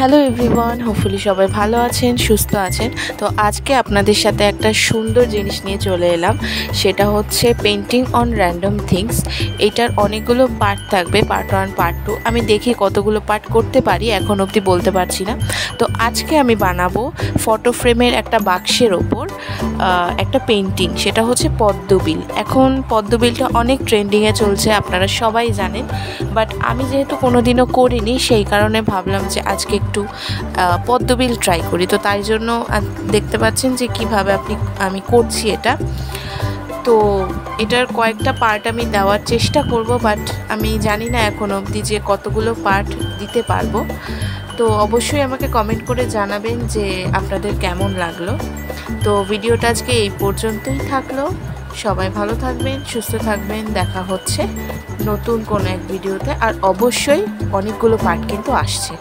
Hello everyone, hopefully সবাই ভালো আছেন, সুস্থ আছেন। তো আজকে আপনাদের সাথে একটা সুন্দর জিনিস নিয়ে চলে এলাম, সেটা হচ্ছে পেন্টিং অন র্যান্ডম থিংস। এটার অনেকগুলো পার্ট থাকবে, পার্ট 1 পার্ট 2। আমি দেখি কতগুলো পার্ট করতে পারি, এখন অবধি বলতে পারছি না। তো আজকে আমি বানাবো ফটো ফ্রেমের একটা বাক্সের ওপর একটা পেন্টিং, সেটা হচ্ছে পদ্মবিল। এখন পদ্মবিলটা অনেক ট্রেন্ডিংয়ে চলছে, আপনারা সবাই জানেন। বাট আমি যেহেতু কোনোদিনও করিনি, সেই কারণে ভাবলাম যে আজকে একটু পদ্মবিল ট্রাই করি। তো তাই জন্য দেখতে পাচ্ছেন যে কিভাবে আমি করছি এটা। তো এটার কয়েকটা পার্ট আমি দেওয়ার চেষ্টা করব, বাট আমি জানি না এখন অবধি যে কতগুলো পার্ট দিতে পারবো। তো অবশ্যই আমাকে কমেন্ট করে জানাবেন যে আপনাদের কেমন লাগলো। তো ভিডিওটা আজকে এই পর্যন্তই থাকলো। সবাই ভালো থাকবেন, সুস্থ থাকবেন। দেখা হচ্ছে নতুন কোনো এক ভিডিওতে, আর অবশ্যই অনেকগুলো পার্ট কিন্তু আসছে।